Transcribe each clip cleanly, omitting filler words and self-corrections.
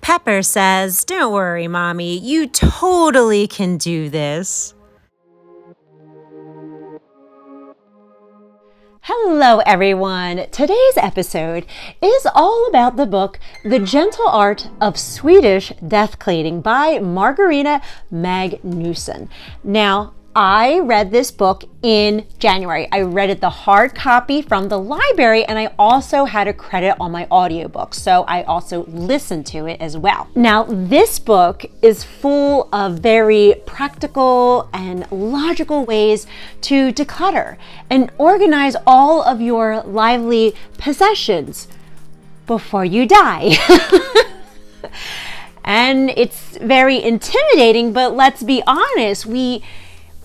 Pepper says, "Don't worry, Mommy, you totally can do this." Hello everyone! Today's episode is all about the book The Gentle Art of Swedish Death Cleaning by Margareta Magnusson. Now, I read this book in January. I read it the hard copy from the library, and I also had a credit on my audiobook, so I also listened to it as well. Now, this book is full of very practical and logical ways to declutter and organize all of your lively possessions before you die. And it's very intimidating, but let's be honest,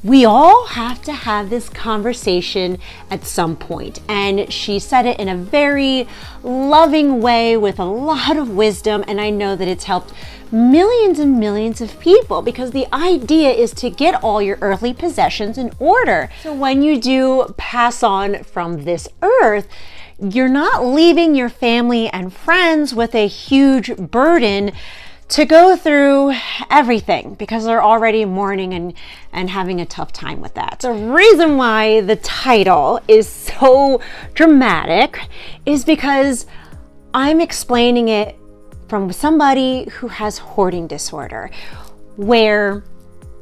we all have to have this conversation at some point. And she said it in a very loving way with a lot of wisdom. And I know that it's helped millions and millions of people, because the idea is to get all your earthly possessions in order. So when you do pass on from this earth, you're not leaving your family and friends with a huge burden to go through everything, because they're already mourning and having a tough time with that. The reason why the title is so dramatic is because I'm explaining it from somebody who has hoarding disorder, where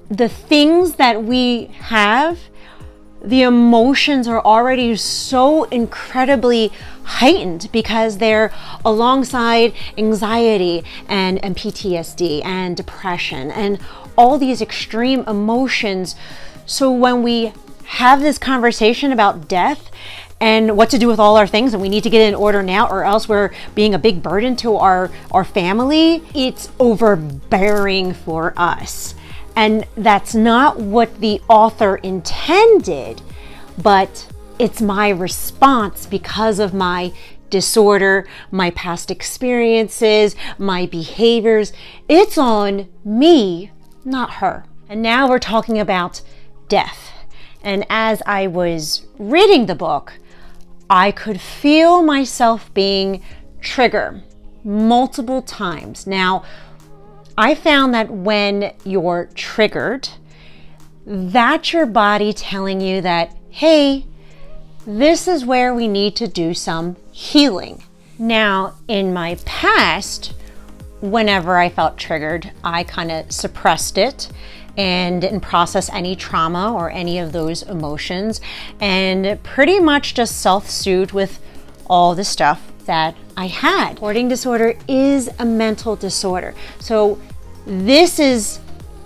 the things that we have, the emotions are already so incredibly heightened because they're alongside anxiety and PTSD and depression and all these extreme emotions. So when we have this conversation about death and what to do with all our things, and we need to get it in order now or else we're being a big burden to our family, it's overbearing for us. And that's not what the author intended, but it's my response because of my disorder, my past experiences, my behaviors. It's on me, not her. And now we're talking about death. And as I was reading the book, I could feel myself being triggered multiple times. Now, I found that when you're triggered, that's your body telling you that, hey, this is where we need to do some healing. Now, in my past, whenever I felt triggered, I kind of suppressed it and didn't process any trauma or any of those emotions, and pretty much just self-soothed with all the stuff that I had. Hoarding disorder is a mental disorder. So this is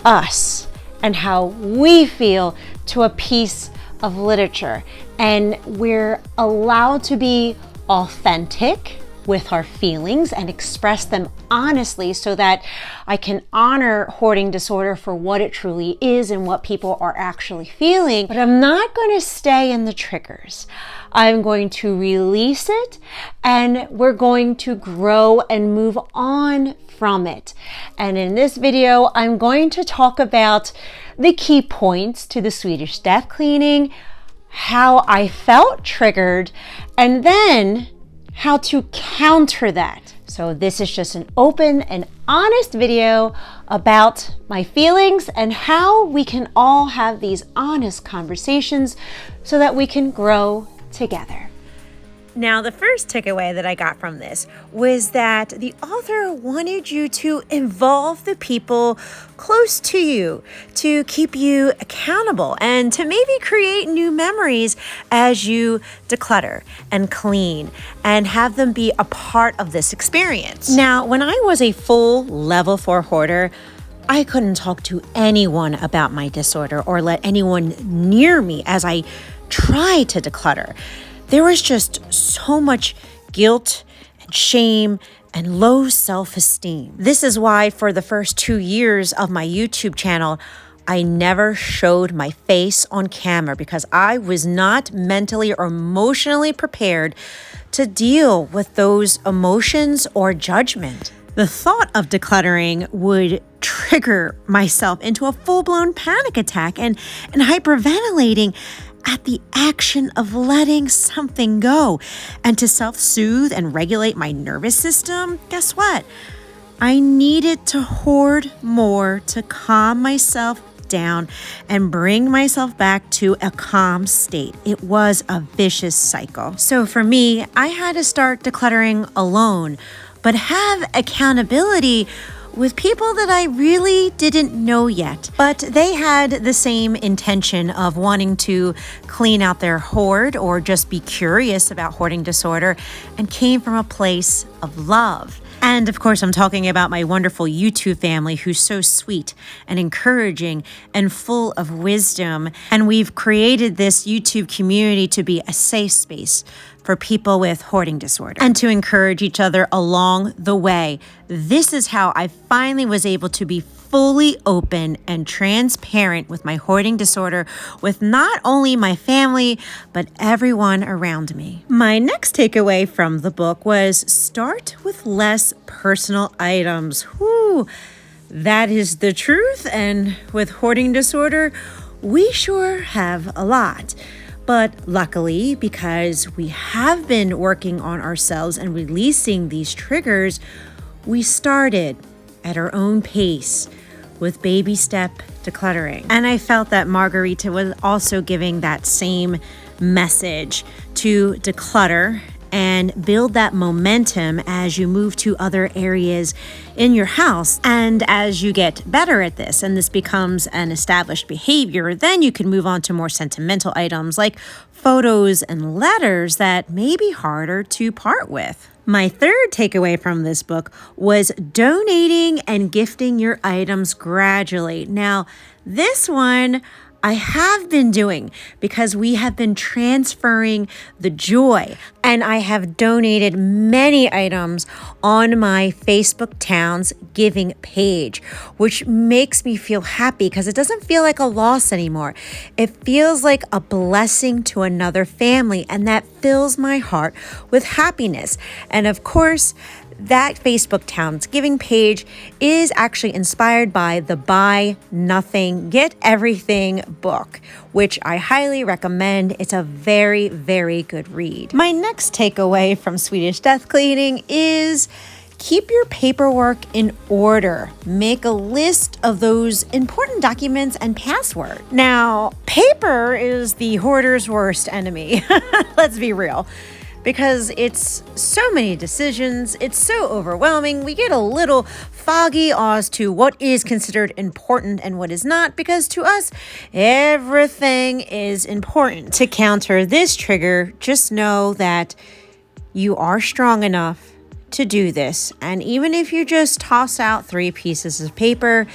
us and how we feel to a piece of literature. And we're allowed to be authentic with our feelings and express them honestly, so that I can honor hoarding disorder for what it truly is and what people are actually feeling. But I'm not going to stay in the triggers. I'm going to release it, and we're going to grow and move on from it. And in this video, I'm going to talk about the key points to the Swedish death cleaning, how I felt triggered, and then how to counter that. So this is just an open and honest video about my feelings and how we can all have these honest conversations so that we can grow together. Now, the first takeaway that I got from this was that the author wanted you to involve the people close to you, to keep you accountable, and to maybe create new memories as you declutter and clean and have them be a part of this experience. Now, when I was a full level 4 hoarder, I couldn't talk to anyone about my disorder or let anyone near me as I tried to declutter. There was just so much guilt and shame and low self-esteem. This is why for the first 2 years of my YouTube channel, I never showed my face on camera, because I was not mentally or emotionally prepared to deal with those emotions or judgment. The thought of decluttering would trigger myself into a full-blown panic attack and hyperventilating at the action of letting something go. And to self-soothe and regulate my nervous system, guess what? I needed to hoard more to calm myself down and bring myself back to a calm state. It was a vicious cycle. So for me, I had to start decluttering alone, but have accountability with people that I really didn't know yet. But they had the same intention of wanting to clean out their hoard or just be curious about hoarding disorder, and came from a place of love. And of course, I'm talking about my wonderful YouTube family, who's so sweet and encouraging and full of wisdom. And we've created this YouTube community to be a safe space for people with hoarding disorder and to encourage each other along the way. This is how I finally was able to be fully open and transparent with my hoarding disorder with not only my family, but everyone around me. My next takeaway from the book was start with less personal items. Whew, that is the truth. And with hoarding disorder, we sure have a lot. But luckily, because we have been working on ourselves and releasing these triggers, we started at our own pace with baby step decluttering. And I felt that Margarita was also giving that same message to declutter and build that momentum as you move to other areas in your house. And as you get better at this and this becomes an established behavior, then you can move on to more sentimental items like photos and letters that may be harder to part with. My third takeaway from this book was donating and gifting your items gradually. Now, this one I have been doing because we have been transferring the joy, and I have donated many items on my Facebook Towns giving page, which makes me feel happy because it doesn't feel like a loss anymore. It feels like a blessing to another family, and that fills my heart with happiness. And of course, that Facebook Towns giving page is actually inspired by the Buy Nothing, Get Everything book, which I highly recommend. It's a very, very good read. My next takeaway from Swedish death cleaning is keep your paperwork in order. Make a list of those important documents and password. Now, paper is the hoarder's worst enemy. Let's be real. Because it's so many decisions, it's so overwhelming, we get a little foggy as to what is considered important and what is not, because to us, everything is important. To counter this trigger, just know that you are strong enough to do this. And even if you just toss out 3 pieces of paper,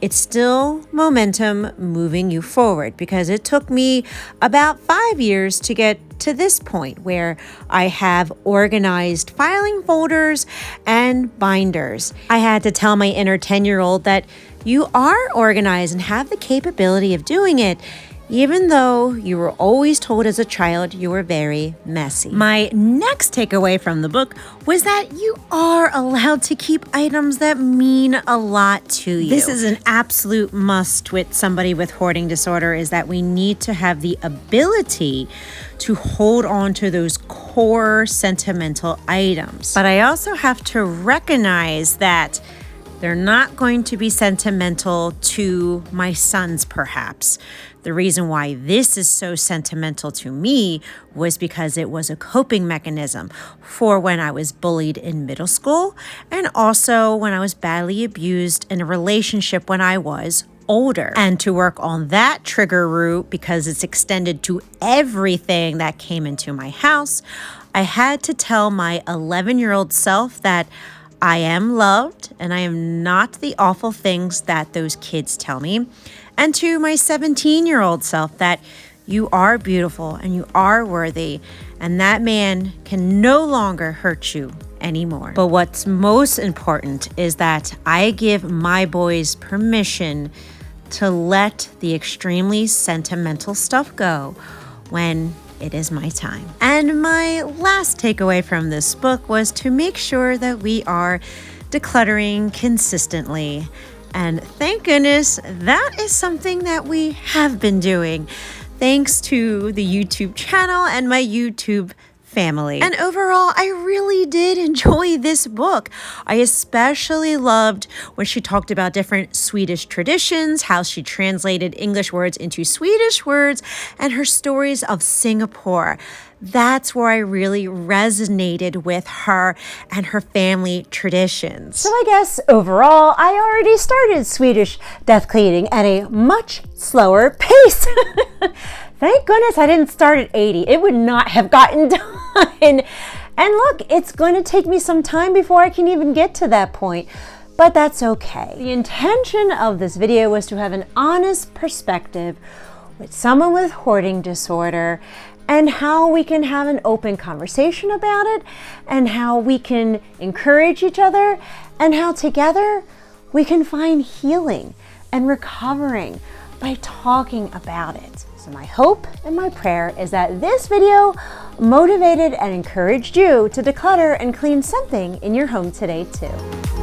it's still momentum moving you forward, because it took me about 5 years to get to this point where I have organized filing folders and binders. I had to tell my inner 10-year-old that you are organized and have the capability of doing it, even though you were always told as a child you were very messy. My next takeaway from the book was that you are allowed to keep items that mean a lot to you. This is an absolute must with somebody with hoarding disorder, is that we need to have the ability to hold on to those core sentimental items. But I also have to recognize that they're not going to be sentimental to my sons, perhaps. The reason why this is so sentimental to me was because it was a coping mechanism for when I was bullied in middle school, and also when I was badly abused in a relationship when I was older. And to work on that trigger root, because it's extended to everything that came into my house, I had to tell my 11-year-old self that I am loved and I am not the awful things that those kids tell me. And to my 17-year-old self that you are beautiful and you are worthy, and that man can no longer hurt you anymore. But what's most important is that I give my boys permission to let the extremely sentimental stuff go when it is my time. And my last takeaway from this book was to make sure that we are decluttering consistently. And thank goodness that is something that we have been doing, thanks to the YouTube channel and my YouTube family. And overall, I really did enjoy this book. I especially loved when she talked about different Swedish traditions, how she translated English words into Swedish words, and her stories of Singapore. That's where I really resonated with her and her family traditions. So I guess overall, I already started Swedish death cleaning at a much slower pace. Thank goodness I didn't start at 80. It would not have gotten done. And look, it's going to take me some time before I can even get to that point. But that's okay. The intention of this video was to have an honest perspective with someone with hoarding disorder, and how we can have an open conversation about it, and how we can encourage each other, and how together we can find healing and recovering by talking about it. So my hope and my prayer is that this video motivated and encouraged you to declutter and clean something in your home today too.